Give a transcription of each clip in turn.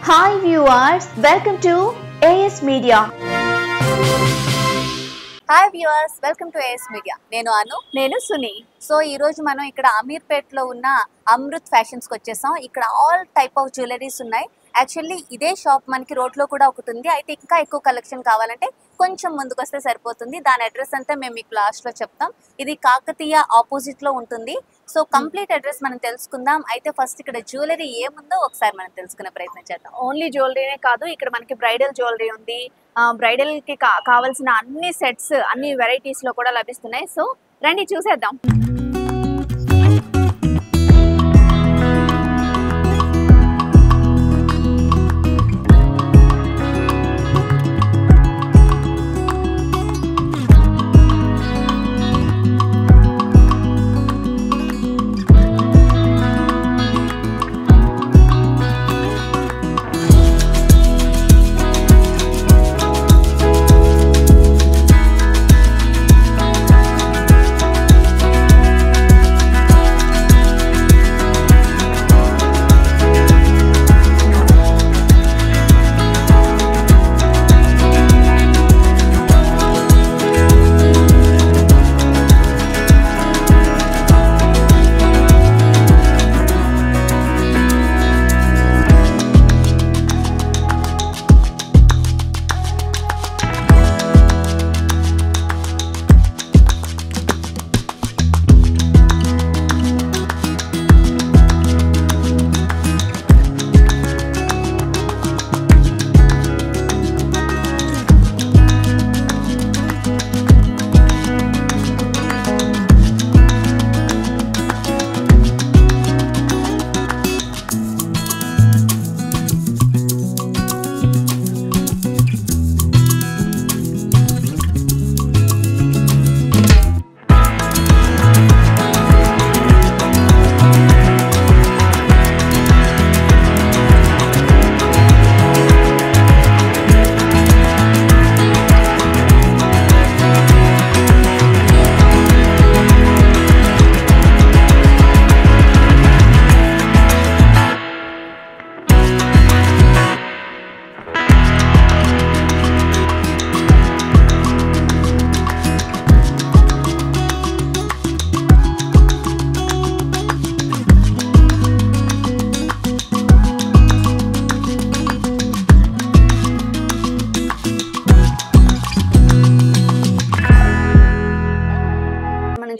Hi viewers, welcome to AS Media. Hi viewers, welcome to AS media. నేను Suni. So ఈ రోజు మనం ఇక్కడ అమీర్పేట్లో ఉన్న అమృత్ ఫ్యాషన్స్కి వచ్చేసాం. ఇక్కడ ఆల్ టైప్ ఆఫ్ జ్యువెలరీస్ ఉన్నాయి. యాక్చువల్లీ ఇదే షాప్ మనకి రోడ్లో కూడా ఒకటి ఉంది. అయితే ఇంకా ఎక్కువ కలెక్షన్ కావాలంటే కొంచెం ముందుకు వస్తే సరిపోతుంది. దాని అడ్రస్ అంతా మేము మీకు లాస్ట్లో చెప్తాం. ఇది కాకతీయ ఆపోజిట్లో ఉంటుంది. సో కంప్లీట్ అడ్రస్ మనం తెలుసుకుందాం. అయితే ఫస్ట్ ఇక్కడ జ్యువెలరీ ఏముందో ఒకసారి మనం తెలుసుకునే ప్రయత్నం చేద్దాం. ఓన్లీ జ్యువెలరీనే కాదు, ఇక్కడ మనకి బ్రైడల్ జ్యువెలరీ ఉంది. బ్రైడల్ కి కావాల్సిన అన్ని సెట్స్ అన్ని వెరైటీస్ లో కూడా లభిస్తున్నాయి. సో రండి చూసేద్దాం.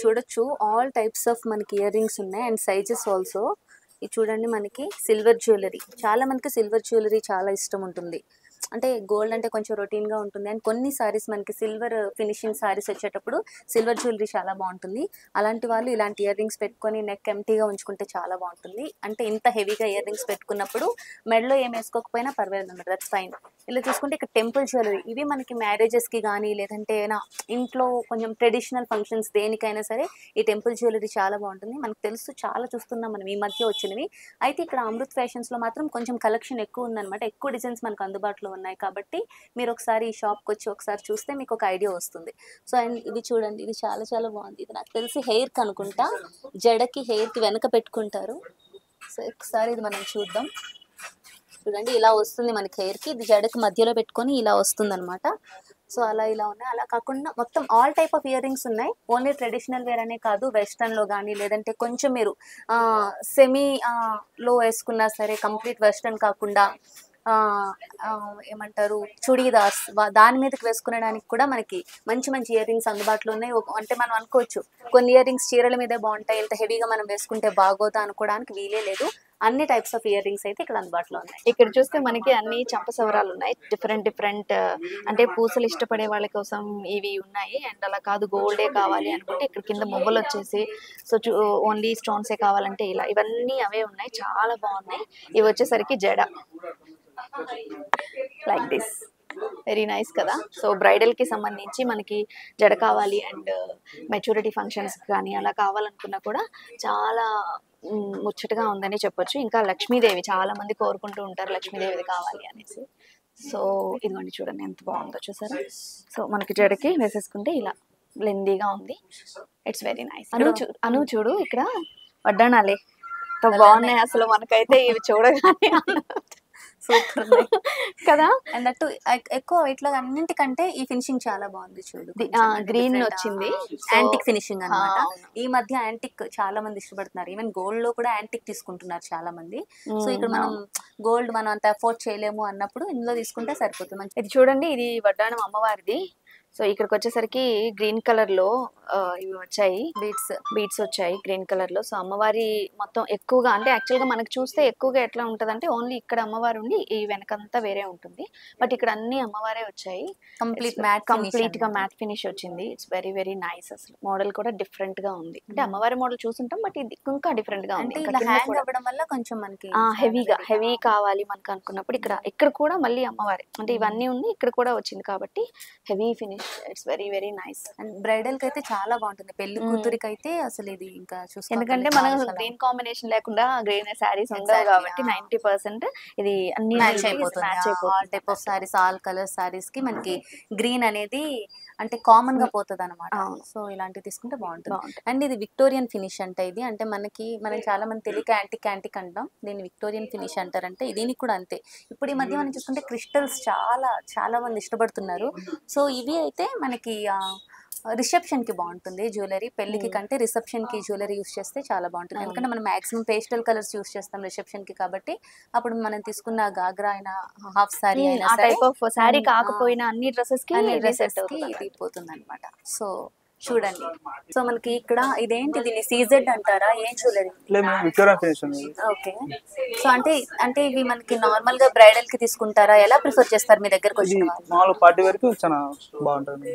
చూడొచ్చు ఆల్ టైప్స్ ఆఫ్ మనకి ఇయర్ రింగ్స్ ఉన్నాయి అండ్ సైజెస్ ఆల్సో. ఇది చూడండి, మనకి సిల్వర్ జ్యువెలరీ. చాలా మందికి సిల్వర్ జ్యువెలరీ చాలా ఇష్టం ఉంటుంది. అంటే గోల్డ్ అంటే కొంచెం రొటీన్గా ఉంటుంది అండ్ కొన్ని సారీస్ మనకి సిల్వర్ ఫినిషింగ్ సారీస్ వచ్చేటప్పుడు సిల్వర్ జ్యువెలరీ చాలా బాగుంటుంది. అలాంటి వాళ్ళు ఇలాంటి ఇయర్ రింగ్స్ పెట్టుకొని నెక్ ఎంటీగా ఉంచుకుంటే చాలా బాగుంటుంది. అంటే ఇంత హెవీగా ఇయర్ రింగ్స్ పెట్టుకున్నప్పుడు మెడలో ఏం వేసుకోకపోయినా పర్వాలేదు అన్నమాట, దట్స్ ఫైన్. ఇలా చూసుకుంటే ఇక్కడ టెంపుల్ జ్యువెలరీ, ఇవి మనకి మ్యారేజెస్కి కానీ లేదంటే ఇంట్లో కొంచెం ట్రెడిషనల్ ఫంక్షన్స్ దేనికైనా సరే ఈ టెంపుల్ జ్యువెలరీ చాలా బాగుంటుంది. మనకు తెలుసు, చాలా చూస్తున్నాం మనం ఈ మధ్య వచ్చినవి. అయితే ఇక్కడ అమృత్ ఫ్యాషన్స్లో మాత్రం కొంచెం కలెక్షన్ ఎక్కువ ఉందన్నమాట. ఎక్కువ డిజైన్స్ మనకు అందుబాటులో ఉన్నాయి కాబట్టి మీరు ఒకసారి ఈ షాప్కి వచ్చి ఒకసారి చూస్తే మీకు ఒక ఐడియా వస్తుంది. సో అండ్ ఇది చూడండి, ఇది చాలా చాలా బాగుంది. ఇది నాకు తెలిసి హెయిర్కి అనుకుంటా, జడకి హెయిర్కి వెనక పెట్టుకుంటారు. సో ఒకసారి ఇది మనం చూద్దాం. చూడండి, ఇలా వస్తుంది మనకి హెయిర్కి, ఇది జడకి మధ్యలో పెట్టుకొని ఇలా వస్తుంది అనమాట. సో ఇలా ఉన్నాయి. అలా కాకుండా మొత్తం all type of ear rings ఉన్నాయి. ఓన్లీ ట్రెడిషనల్ వేర్ అనే కాదు, వెస్టర్న్లో కానీ లేదంటే కొంచెం మీరు సెమీ లో వేసుకున్నా సరే, కంప్లీట్ వెస్టర్న్ కాకుండా ఏమంటారు చుడీదార్స్, దాని మీదకి వేసుకునేడానికి కూడా మనకి మంచి మంచి ఇయర్ రింగ్స్ అందుబాటులో ఉన్నాయి. అంటే మనం అనుకోవచ్చు కొన్ని ఇయర్ రింగ్స్ చీరల మీదే బాగుంటాయి, ఇంత హెవీగా మనం వేసుకుంటే బాగోదా అనుకోవడానికి వీలే లేదు. అన్ని టైప్స్ ఆఫ్ ఇయర్ రింగ్స్ అయితే ఇక్కడ అందుబాటులో ఉన్నాయి. ఇక్కడ చూస్తే మనకి అన్ని చంపసవరాలు ఉన్నాయి, డిఫరెంట్ అంటే పూసలు ఇష్టపడే వాళ్ళ కోసం ఇవి ఉన్నాయి. అండ్ అలా కాదు, గోల్డే కావాలి అనుకుంటే ఇక్కడ కింద మొగ్గలు వచ్చేసి, సో ఓన్లీ స్టోన్సే కావాలంటే ఇలా, ఇవన్నీ అవే ఉన్నాయి, చాలా బాగున్నాయి. ఇవి వచ్చేసరికి జడ లైక్ దిస్, వెరీ నైస్ కదా. సో బ్రైడల్ కి సంబంధించి మనకి జడ కావాలి అండ్ మెచ్యూరిటీ ఫంక్షన్స్ కానీ అలా కావాలనుకున్నా కూడా చాలా ముచ్చటగా ఉందని చెప్పొచ్చు. ఇంకా లక్ష్మీదేవి చాలా మంది కోరుకుంటూ ఉంటారు, లక్ష్మీదేవిది కావాలి అనేసి. సో ఇదిగోండి చూడండి ఎంత బాగుందో చూసారా. సో మనకి జడకి వేసేసుకుంటే ఇలా లెందీగా ఉంది, ఇట్స్ వెరీ నైస్. అను చూడు ఇక్కడ వడ్డాణాలే బాగున్నాయి అసలు, మనకైతే ఇవి చూడగానే సూపర్ కదా. అండ్ అటు ఎక్కువ ఇట్లా అన్నింటికంటే ఈ ఫినిషింగ్ చాలా బాగుంది చూడు, గ్రీన్ వచ్చింది, యాంటిక్ ఫినిషింగ్ అన్నమాట. ఈ మధ్య యాంటిక్ చాలా మంది ఇష్టపడుతున్నారు, ఈవెన్ గోల్డ్ లో కూడా యాంటిక్ తీసుకుంటున్నారు చాలా మంది. సో ఇక్కడ మనం గోల్డ్ మనం అంత అఫోర్డ్ చేయలేము అన్నప్పుడు ఇందులో తీసుకుంటే సరిపోతుంది. ఇది చూడండి, ఇది వడ్డాణం అమ్మవారిది. సో ఇక్కడికి వచ్చేసరికి గ్రీన్ కలర్ లో ఇవి వచ్చాయి, బీడ్స్ వచ్చాయి గ్రీన్ కలర్ లో. సో అమ్మవారి మొత్తం ఎక్కువగా అంటే యాక్చువల్ గా మనకు చూస్తే ఎక్కువగా ఎట్లా ఉంటది అంటే ఓన్లీ ఇక్కడ అమ్మవారు ఉండి ఈ వెనకంతా వేరే ఉంటుంది. బట్ ఇక్కడ అన్ని అమ్మవారే వచ్చాయి, కంప్లీట్ గా మ్యాట్ ఫినిష్ వచ్చింది. It's very very nice. అసలు మోడల్ కూడా డిఫరెంట్ గా ఉంది. అంటే అమ్మవారి మోడల్ చూసుంటాం, బట్ ఇది ఇంకా డిఫరెంట్ గా ఉంది. కొంచెం మనకి హెవీ కావాలి మనకు అనుకున్నప్పుడు ఇక్కడ కూడా మళ్ళీ అమ్మవారి అంటే ఇవన్నీ ఉన్నాయి, ఇక్కడ కూడా వచ్చింది కాబట్టి heavy finish. It's very very nice. And bridal కి అయితే చాలా బాగుంటుంది, పెళ్లి కూతురికి అయితే అసలు ఇది ఇంకా చూసుకో, ఎందుకంటే మనం గ్రీన్ కాంబినేషన్ లేకుండా గ్రీన్ శారీస్ ఉండవు కాబట్టి 90% ఇది అన్ని మ్యాచ్ అయిపోతుంది. All type of saris, all colour saris కి మనకి గ్రీన్ అనేది అంటే కామన్ గా పోతుంది అనమాట. సో ఇలాంటివి తీసుకుంటే బాగుంటుంది. అండ్ ఇది విక్టోరియన్ ఫినిష్ అంటే ఇది అంటే మనం చాలా మంది తెలియక యాంటిక్ అంటాం, దీన్ని విక్టోరియన్ ఫినిష్ అంటారంటే దీనికి కూడా అంతే. ఇప్పుడు ఈ మధ్య మనం చూసుకుంటే క్రిస్టల్స్ చాలా మంది ఇష్టపడుతున్నారు. సో ఇవి అయితే మనకి రిసెప్షన్ కి బాగుంటుంది జ్యువెలరీ, పెళ్లికి కంటే రిసెప్షన్ కి జ్యువెలరీ యూస్ చేస్తే చాలా బాగుంటుంది. ఎందుకంటే మనం మాక్సిమం పేస్టల్ కలర్స్ యూస్ చేస్తాం రిసెప్షన్ కి కాబట్టి అప్పుడు మనం తీసుకున్న గాగ్రా అయినా హాఫ్ సారీ అయినా టైప్ ఆఫ్ సారీ కాకపోయినా అన్ని డ్రెస్సెస్ కి ఇది పోతుంది అనమాట. సో చూడండి, సో మనకి ఇక్కడ ఇదేంటి, దీన్ని సీజెడ్ అంటారా, ఏం జ్యువెలరీ? ఓకే. సో అంటే ఇవి మనకి నార్మల్ గా బ్రైడల్ కి తీసుకుంటారా, ఎలా ప్రిఫర్ చేస్తారు మీ దగ్గరకు వచ్చిన వాళ్ళు? పార్టీ వేర్ కి చాలా బాగుంటుంది,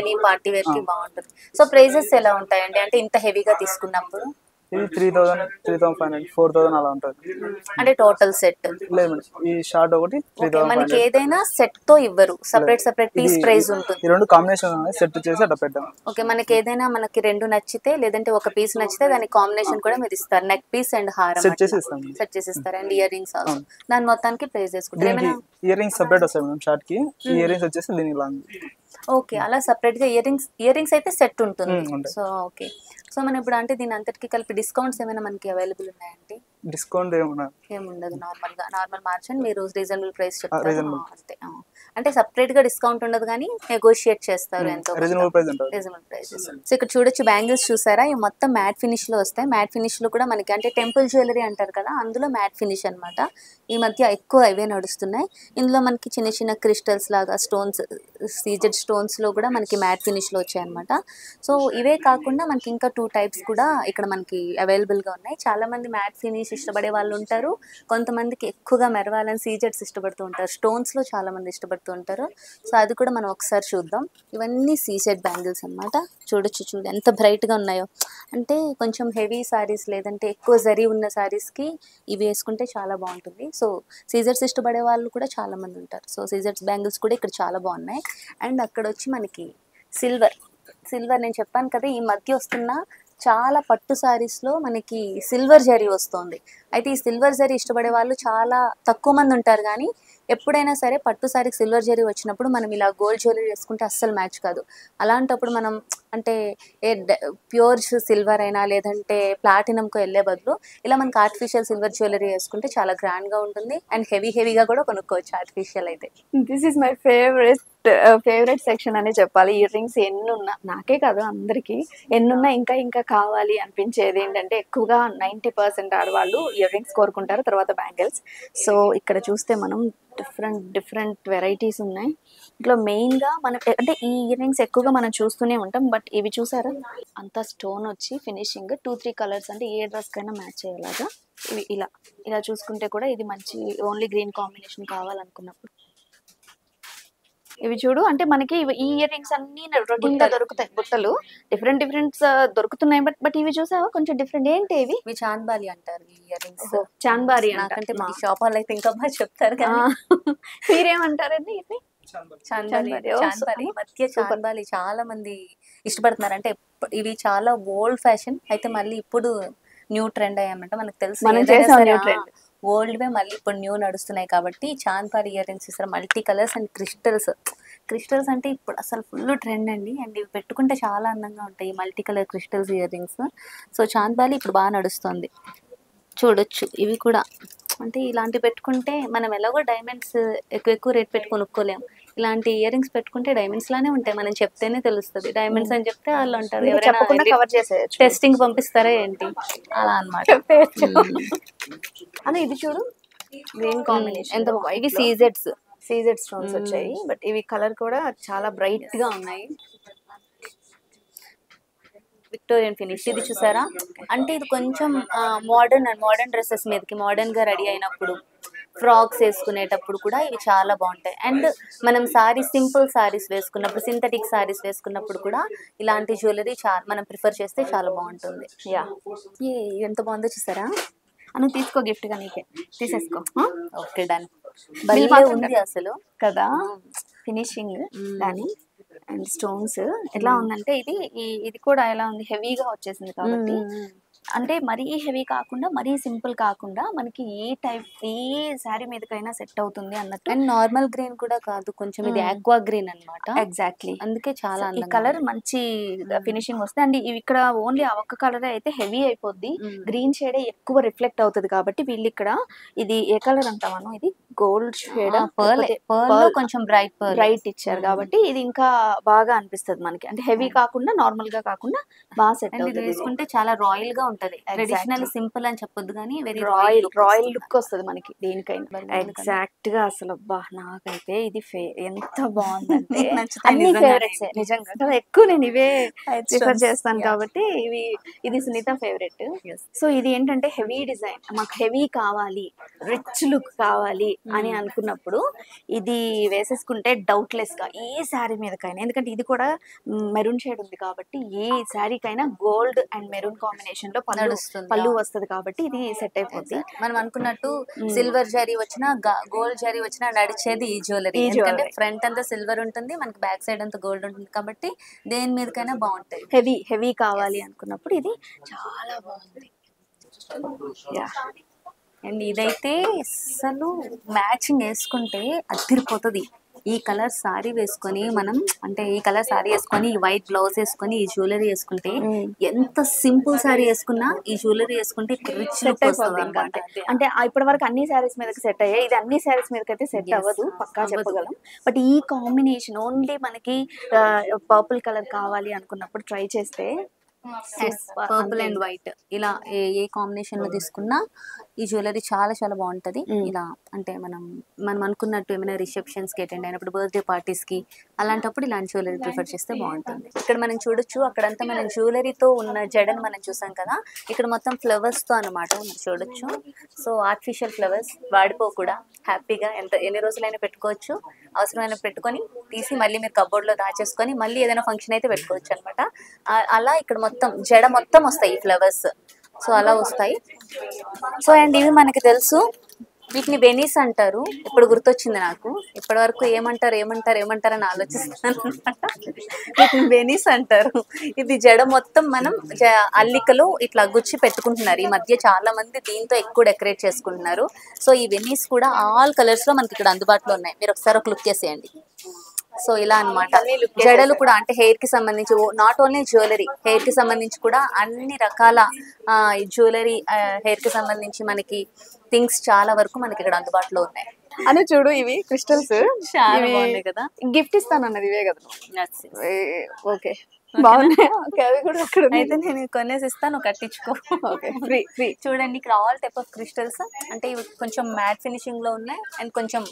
ఎనీ పార్టీ వేర్ కి బాగుంటుంది. సో ప్రైజెస్ ఎలా ఉంటాయండి అంటే ఇంత హెవీగా తీసుకున్నప్పుడు? ఇది 3000, 3500, 4000 అలా ఉంటుంది. అంటే టోటల్ సెట్ లేదు, ఈ షార్ట్ ఒకటి 3000. మనకి ఏదైనా సెట్ తో ఇవ్వరు, సెపరేట్ పీస్ ప్రైస్ ఉంటుంది. ఈ రెండు కాంబినేషన్ సెట్ చేసి అట్లా పెట్టాం. ఓకే, మనకి ఏదైనా మనకి రెండు నచ్చితే లేదంటే ఒక పీస్ నచ్చితే దాని కాంబినేషన్ కూడా మీరు ఇస్తారు, నెక్ పీస్ అండ్ హారం సెట్ చేసి ఇస్తారు. అండ్ ఇయర్ రింగ్స్ ఆల్సో దాని మొత్తానికి ప్రైస్ చేసుకుంటారు. ఇయర్ రింగ్స్ సెపరేట్ వస్తాయి మేడం షార్ట్ కి, ఇయర్ రింగ్స్ వచ్చేసి దీనికి లాంగ్. ఓకే, అలా సెపరేట్ గా ఇయర్ రింగ్స్ అయితే సెట్ ఉంటుంది. సో ఓకే, సో మనం ఇప్పుడు అంటే దీని అంతటికి కలిపి డిస్కౌంట్స్ ఏమైనా మనకి అవైలబుల్ ఉన్నాయండి? డిస్కౌంట్ ఏముండదు, నార్మల్ మార్జిన్ మీరు రీజనబుల్ ప్రైస్ చెప్తారు అంతే. అంటే సెపరేట్ గా డిస్కౌంట్ ఉండదు కానీ నెగోషియేట్ చేస్తారు ఎంతో రీజనబుల్ ప్రైసెస్. సో ఇక్కడ చూడొచ్చు బ్యాంగిల్స్ చూసారా, ఇవి మొత్తం మ్యాట్ ఫినిష్ లో వస్తాయి. మ్యాట్ ఫినిష్ లో కూడా మనకి అంటే టెంపుల్ జ్యువెలరీ అంటారు కదా, అందులో మ్యాట్ ఫినిష్ అనమాట. ఈ మధ్య ఎక్కువ ఇవే నడుస్తున్నాయి. ఇందులో మనకి చిన్న చిన్న క్రిస్టల్స్ లాగా స్టోన్స్, సీజెడ్ స్టోన్స్ లో కూడా మనకి మ్యాట్ ఫినిష్ లో వచ్చాయి అనమాట. సో ఇవే కాకుండా మనకి ఇంకా 2 టైప్స్ కూడా ఇక్కడ మనకి అవైలబుల్ గా ఉన్నాయి. చాలా మంది మ్యాట్ ఫినిష్ ఇష్టపడే వాళ్ళు ఉంటారు, కొంతమందికి ఎక్కువగా మెరవాలని సీజెడ్స్ ఇష్టపడుతూ ఉంటారు, స్టోన్స్ లో చాలా మంది ఇష్టపడుతూ ఉంటారు. సో అది కూడా మనం ఒకసారి చూద్దాం. ఇవన్నీ సీజెడ్ బ్యాంగిల్స్ అనమాట. చూడు ఎంత బ్రైట్ గా ఉన్నాయో. అంటే కొంచెం హెవీ సారీస్ లేదంటే ఎక్కువ జరీ ఉన్న సారీస్ కి ఇవి వేసుకుంటే చాలా బాగుంటుంది. సో సీజర్స్ ఇష్టపడే వాళ్ళు కూడా చాలా మంది ఉంటారు. సో సీజర్స్ బ్యాంగిల్స్ కూడా ఇక్కడ చాలా బాగున్నాయి. అండ్ అక్కడ వచ్చి మనకి సిల్వర్ నేను చెప్పాను కదా, ఈ మధ్య వస్తున్న చాలా పట్టు సారీస్ లో మనకి సిల్వర్ జరీ వస్తుంది. అయితే ఈ సిల్వర్ జరీ ఇష్టపడే వాళ్ళు చాలా తక్కువ మంది ఉంటారు, కానీ ఎప్పుడైనా సరే పట్టు సారీకి సిల్వర్ జరీ వచ్చినప్పుడు మనం ఇలా గోల్డ్ జ్యువెలరీ వేసుకుంటే అస్సలు మ్యాచ్ కాదు. అలాంటప్పుడు మనం అంటే ప్యూర్ సిల్వర్ అయినా లేదంటే ప్లాటినంకు వెళ్ళే బదులు ఇలా మనకి ఆర్టిఫిషియల్ సిల్వర్ జ్యువెలరీ వేసుకుంటే చాలా గ్రాండ్గా ఉంటుంది. అండ్ హెవీగా కూడా కొనుక్కోవచ్చు ఆర్టిఫిషియల్ అయితే. This is my favourite section అనే చెప్పాలి. ఇయర్ రింగ్స్ ఎన్నున్నా, నాకే కాదు అందరికి ఎన్నున్నా ఇంకా కావాలి అనిపించేది ఏంటంటే ఎక్కువగా 90% ఆడవాళ్ళు ఇయర్ రింగ్స్ కోరుకుంటారు, తర్వాత బ్యాంగిల్స్. సో ఇక్కడ చూస్తే మనం డిఫరెంట్ వెరైటీస్ ఉన్నాయి. ఇట్లా మెయిన్గా మనం అంటే ఈ ఇయర్ రింగ్స్ ఎక్కువగా మనం చూస్తూనే ఉంటాం, బట్ ఇవి చూసారా అంతా స్టోన్ వచ్చి ఫినిషింగ్ 2-3 కలర్స్ అంటే ఏ డ్రెస్కైనా మ్యాచ్ అయ్యేలాగా ఇవి ఇలా చూసుకుంటే కూడా ఇది మంచి ఓన్లీ గ్రీన్ కాంబినేషన్ కావాలనుకున్నప్పుడు ఇవి చూడు. అంటే మనకి ఈ ఇయర్ రింగ్స్ అన్ని రొటీన్ గా దొరుకుతాయి, బుట్టలు డిఫరెంట్ దొరుకుతున్నాయి. బట్ ఇవి చూసావా కొంచెం డిఫరెంట్. ఏంటి ఇవి? చాంద్బాలి అంటారు ఈ ఇయర్ రింగ్స్. చాంద్బారి అంటే మా షాప్ వాళ్ళు అయితే ఇంకా బాగా చెప్తారు కదా, మీరేమంటారండి? ఇది చాంద్బాలి మధ్య చాంద్బాలి చాలా మంది ఇష్టపడుతున్నారు. అంటే ఇవి చాలా ఓల్డ్ ఫ్యాషన్, అయితే మళ్ళీ ఇప్పుడు న్యూ ట్రెండ్ అయ్యామంట. మనకు తెలుసు ఓల్డ్ వే మళ్ళీ ఇప్పుడు న్యూ నడుస్తున్నాయి కాబట్టి చాంద్బాలి ఇయర్ రింగ్స్ ఇస్తారు. మల్టీ కలర్స్ అండ్ క్రిస్టల్స్ అంటే ఇప్పుడు అసలు ఫుల్ ట్రెండ్ అండి. అండ్ ఇవి పెట్టుకుంటే చాలా అందంగా ఉంటాయి multi colour crystals ear rings. So chandbali ఇప్పుడు బాగా నడుస్తుంది. చూడొచ్చు ఇవి కూడా అంటే ఇలాంటి పెట్టుకుంటే మనం ఎలాగో డైమండ్స్ ఎక్కువ రేట్ పెట్టి కొనుక్కోలేం. ఇలాంటి ఇయర్ రింగ్స్ పెట్టుకుంటే డైమండ్స్ లానే ఉంటాయి, మనం చెప్తేనే తెలుస్తుంది. డైమండ్స్ అని చెప్తే వాళ్ళు అంటారు చెప్పకుండా ఎవరైనా కవర్ చేసేయచ్చు. టెస్టింగ్ పంపిస్తారా ఏంటి అలా అన్నమాట. అని ఇది చూడు గ్రీన్ కాంబినేషన్, ఎంత వైట్ సీజెడ్ స్టోన్స్ వచ్చాయి. బట్ ఇవి కలర్ కూడా చాలా బ్రైట్ గా ఉన్నాయి. విక్టోరియన్ ఫినిష్ ఇది చూసారా, అంటే ఇది కొంచెం మోడర్న్ డ్రెస్సెస్ మీదకి మోడర్న్ గా రెడీ అయినప్పుడు, ఫ్రాక్స్ వేసుకునేటప్పుడు కూడా ఇవి చాలా బాగుంటాయి. అండ్ మనం సింపుల్ సారీస్ వేసుకున్నప్పుడు, సింథటిక్ సారీస్ వేసుకున్నప్పుడు కూడా ఇలాంటి జ్యువెలరీ మనం ప్రిఫర్ చేస్తే చాలా బాగుంటుంది. యా, ఎంత బాగుందో చూసారా. అను తీసుకో, గిఫ్ట్ గా నీకే తీసేసుకో. Okay done. ఉంది అసలు కదా ఫినిషింగ్ కానీ. అండ్ స్టోన్స్ ఎలా ఉందంటే ఇది కూడా ఎలా ఉంది, హెవీగా వచ్చేసింది కాబట్టి. అంటే మరీ హెవీ కాకుండా మరీ సింపుల్ కాకుండా మనకి ఏ శారీ మీదకైనా సెట్ అవుతుంది అన్నట్టు. అండ్ నార్మల్ గ్రీన్ కూడా కాదు, కొంచెం ఇది ఆక్వా గ్రీన్ అన్నమాట. ఎగ్జాక్ట్లీ, అందుకే చాలా ఈ కలర్ మంచి ఫినిషింగ్ వస్తుంది. అండ్ ఇవి ఇక్కడ ఓన్లీ ఆ ఒక్క కలర్ అయితే హెవీ అయిపోద్ది, గ్రీన్ షేడ్ ఎక్కువ రిఫ్లెక్ట్ అవుతుంది కాబట్టి వీళ్ళు ఇక్కడ ఇది ఏ కలర్ అంటామను, ఇది గోల్డ్ షేడ్ కొంచెం బ్రైట్ ఇచ్చారు కాబట్టి ఇది ఇంకా బాగా అనిపిస్తుంది మనకి. అంటే హెవీ కాకుండా నార్మల్ గా కాకుండా బాగా సెట్ అవుతుంది. వేసుకుంటే చాలా రాయల్ గా ఉంటది. ట్రెడిషనల్ సింపుల్ అని చెప్పొద్దు కానీ వెరీ రాయల్ లుక్ వస్తుంది మనకి దేనికైనా. ఎగ్జాక్ట్ గా అసలు నాకైతే ఇది ఎంత బాగుందంటే అన్ని ఫేవరెట్స్ నిజంగా కదా. ఎక్కువ నేను ఇవే ప్రిఫర్ చేస్తాను కాబట్టి ఇది సునీత ఫేవరెట్. సో ఇది ఏంటంటే హెవీ డిజైన్, మాకు హెవీ కావాలి, రిచ్ లుక్ కావాలి అని అనుకున్నప్పుడు ఇది వేసేసుకుంటే డౌట్లెస్ గా ఏ శారీ మీదకైనా, ఎందుకంటే ఇది కూడా మెరూన్ షేడ్ ఉంది కాబట్టి ఏ శారీకైనా గోల్డ్ అండ్ మెరూన్ కాంబినేషన్ లో పళ్ళు వస్తుంది కాబట్టి ఇది సెట్ అయిపోతుంది. మనం అనుకున్నట్టు సిల్వర్ జరీ వచ్చినా గోల్డ్ జరీ వచ్చినా నడిచేది ఈ జ్యువెలరీ. ఎందుకంటే ఫ్రంట్ అంతా సిల్వర్ ఉంటుంది, మనకి బ్యాక్ సైడ్ అంతా గోల్డ్ ఉంటుంది కాబట్టి దేని మీదకైనా బాగుంటాయి. హెవీ కావాలి అనుకున్నప్పుడు ఇది చాలా బాగుంది. అండ్ ఇదైతే అసలు మ్యాచింగ్ వేసుకుంటే అదిరిపోతుంది. ఈ కలర్ సారీ వేసుకొని మనం, అంటే ఈ కలర్ సారీ వేసుకొని ఈ వైట్ బ్లౌజ్ వేసుకొని ఈ జ్యువెలరీ వేసుకుంటే, ఎంత సింపుల్ సారీ వేసుకున్నా ఈ జ్యువెలరీ వేసుకుంటే రిచ్ లుక్ వస్తుంది అన్నమాట. అంటే ఇప్పటి వరకు అన్ని శారీస్ మీదకి సెట్ అయ్యాయి, ఇది అన్ని శారీస్ మీదకైతే సెట్ అవ్వదు పక్కా చెప్పగలం. బట్ ఈ కాంబినేషన్ ఓన్లీ మనకి పర్పుల్ కలర్ కావాలి అనుకున్నప్పుడు ట్రై చేస్తే పర్పుల్ అండ్ వైట్ ఇలా ఏ కాంబినేషన్ లో తీసుకున్నా ఈ జ్యువెలరీ చాలా చాలా బాగుంటది. ఇలా అంటే మనం అనుకున్నట్టు ఏమైనా రిసెప్షన్స్ కి అటెండ్ అయినప్పుడు, బర్త్డే పార్టీస్ కి, అలాంటప్పుడు ఇలాంటి జ్యువెలరీ ప్రిఫర్ చేస్తే బాగుంటుంది. ఇక్కడ మనం చూడొచ్చు, అక్కడంతా మనం జ్యువెలరీతో ఉన్న జడను మనం చూసాం కదా, ఇక్కడ మొత్తం ఫ్లవర్స్ తో అన్నమాట చూడొచ్చు. సో ఆర్టిఫిషియల్ ఫ్లవర్స్ వాడిపోకుండా హ్యాపీగా ఎన్ని రోజులైనా పెట్టుకోవచ్చు. అవసరమైన పెట్టుకొని తీసి మళ్ళీ మీరు కబోర్డ్ లో దాచేసుకొని మళ్ళీ ఏదైనా ఫంక్షన్ అయితే పెట్టుకోవచ్చు అనమాట. అలా ఇక్కడ మొత్తం జడ మొత్తం వస్తాయి ఈ ఫ్లవర్స్. సో అలా వస్తాయి. సో అండ్ ఇవి మనకి తెలుసు, వీటిని బెనీస్ అంటారు. ఇప్పుడు గుర్తొచ్చింది నాకు, ఇప్పటి వరకు ఏమంటారు అని ఆలోచిస్తున్నాను అనమాట. వీటిని బెనీస్ అంటారు. ఇది జడ మొత్తం మనం అల్లికలు ఇట్లా గుచ్చి పెట్టుకుంటున్నారు. ఈ మధ్య చాలా మంది దీంతో ఎక్కువ డెకరేట్ చేసుకుంటున్నారు. సో ఈ బెనీస్ కూడా ఆల్ కలర్స్ లో మనకి ఇక్కడ అందుబాటులో ఉన్నాయి. మీరు ఒకసారి ఒక లుక్ చేసేయండి. సో ఇలా అన్నమాట. జడలు కూడా అంటే హెయిర్ కి సంబంధించి, నాట్ ఓన్లీ జ్యువెలరీ, హెయిర్ కి సంబంధించి కూడా అన్ని రకాల జ్యువెలరీ, హెయిర్ కి సంబంధించి మనకి థింగ్స్ చాలా వరకు మనకి ఇక్కడ అందుబాటులో ఉన్నాయి. అని చూడు, ఇవి క్రిస్టల్స్ చాలా బాగున్నాయి కదా. గిఫ్ట్ ఇస్తాను అన్నది ఇవే కదా. ఓకే బాగున్నాయి. అవి కూడా అక్కడ అయితే నేను కొనేసి ఇస్తాను, కట్టించుకో. ఫ్రీ. చూడండి ఇక్కడ ఆల్ టైప్ ఆఫ్ క్రిస్టల్స్, అంటే ఇవి కొంచెం మ్యాట్ ఫినిషింగ్ లో ఉన్నాయి అండ్ కొంచెం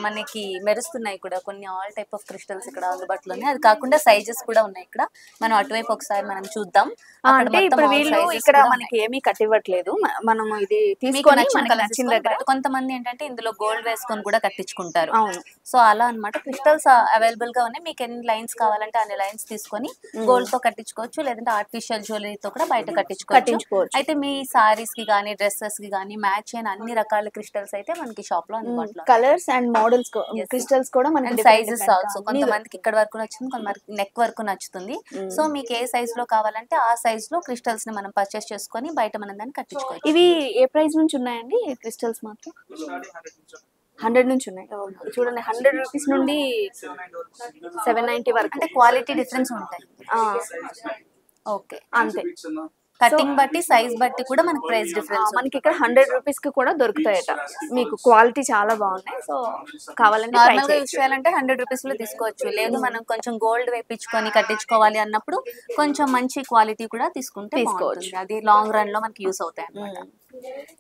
మనకి మెరుస్తున్నాయి కూడా. కొన్ని ఆల్ టైప్ ఆఫ్ క్రిస్టల్స్ ఇక్కడ అందుబాటులో ఉన్నాయి. అది కాకుండా సైజెస్ కూడా ఉన్నాయి ఇక్కడ. మనం అటువైపు ఒకసారి మనం చూద్దాం. అంటే ఇప్పుడు వీళ్ళు ఇక్కడ మనకి ఏమీ కట్టివ్వట్లేదు, మనం ఇది తీసుకొని మనకి నచ్చిన దగ్గర. కొంతమంది ఏంటంటే ఇందులో గోల్డ్ వేసుకొని కూడా కట్టించుకుంటారు. సో అలా అన్నమాట. క్రిస్టల్స్ అవైలబుల్ గా ఉన్నాయి. మీకు ఎన్ని లైన్స్ కావాలంటే అన్ని లైన్స్ తీసుకొని గోల్డ్ తో కట్టించుకోవచ్చు, లేదంటే ఆర్టిఫిషియల్ జ్యువెలరీతో కూడా బయట కట్టించుకోవచ్చు. అయితే మీ సారీస్ కి కానీ డ్రెస్సెస్ కి కానీ మ్యాచ్ అయిన అన్ని రకాల క్రిస్టల్స్ అయితే మనకి షాప్ లో అందుబాటులో. కలర్స్ అండ్ మోడల్స్ క్రిస్టల్స్ కూడా మనకి సైజెస్ ఆల్సో, కొంతమందికి ఇక్కడ వరకు నచ్చుతుంది, కొంతమందికి నెక్ వరకు నచ్చుతుంది. సో మీకు ఏ సైజ్ లో కావాలంటే ఆ సైజ్ లో క్రిస్టల్స్ ని మనం పర్చేస్ చేసుకొని బయట మనం దాన్ని కట్టించుకోవచ్చు. ఇవి ఏ ప్రైస్ నుంచి ఉన్నాయండి క్రిస్టల్స్ మాత్రం? 100 నుంచి ఉన్నాయి. చూడండి 100 రూపీస్ నుండి 790 వరకు. అంటే క్వాలిటీ డిఫరెన్స్ ఉంటాయి. ఓకే అంతే. కటింగ్ బట్టి సైజ్ బట్టి కూడా మనకి ప్రైస్ డిఫరెన్స్. మనకి ఇక్కడ 100 రూపీస్ కి కూడా దొరుకుతాయట. మీకు క్వాలిటీ చాలా బాగున్నాయి. సో కావాలంటే నార్మల్ గా యూస్ చేయాలంటే 100 రూపీస్ లో తీసుకోవచ్చు. లేదు మనం కొంచెం గోల్డ్ వేపించుకొని కట్టించుకోవాలి అన్నప్పుడు కొంచెం మంచి క్వాలిటీ కూడా తీసుకోవచ్చు. అది లాంగ్ రన్ లో మనకి యూస్ అవుతాయి అన్నమాట.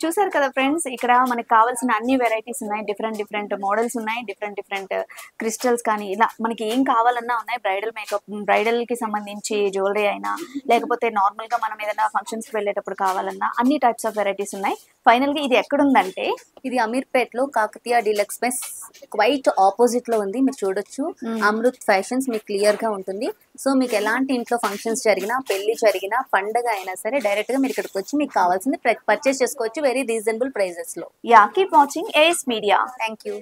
చూసారు కదా ఫ్రెండ్స్, ఇక్కడ మనకి కావాల్సిన అన్ని వెరైటీస్ ఉన్నాయి. డిఫరెంట్ మోడల్స్ ఉన్నాయి. డిఫరెంట్ క్రిస్టల్స్ కానీ ఇలా మనకి ఏం కావాలన్నా ఉన్నాయి. బ్రైడల్ మేకప్, బ్రైడల్ కి సంబంధించి జ్యువెలరీ అయినా, లేకపోతే నార్మల్ గా మనం ఏదైనా ఫంక్షన్స్ కి వెళ్ళేటప్పుడు కావాలన్నా అన్ని టైప్స్ ఆఫ్ వెరైటీస్ ఉన్నాయి. ఫైనల్ గా ఇది ఎక్కడుందంటే ఇది అమీర్పేట్ లో Kakatiya deluxe mess quite opposite లో ఉంది. మీరు చూడొచ్చు. అమృత్ ఫ్యాషన్స్ మీకు క్లియర్ గా ఉంటుంది. సో మీకు ఎలాంటి ఇంట్లో ఫంక్షన్స్ జరిగినా, పెళ్లి జరిగినా, పండగ అయినా సరే డైరెక్ట్ గా మీరు ఇక్కడికి వచ్చి మీకు కావాల్సింది పర్చేస్ చేసుకోవచ్చు వెరీ రీజనబుల్ ప్రైజెస్ లో. Keep watching AS media. Thank you.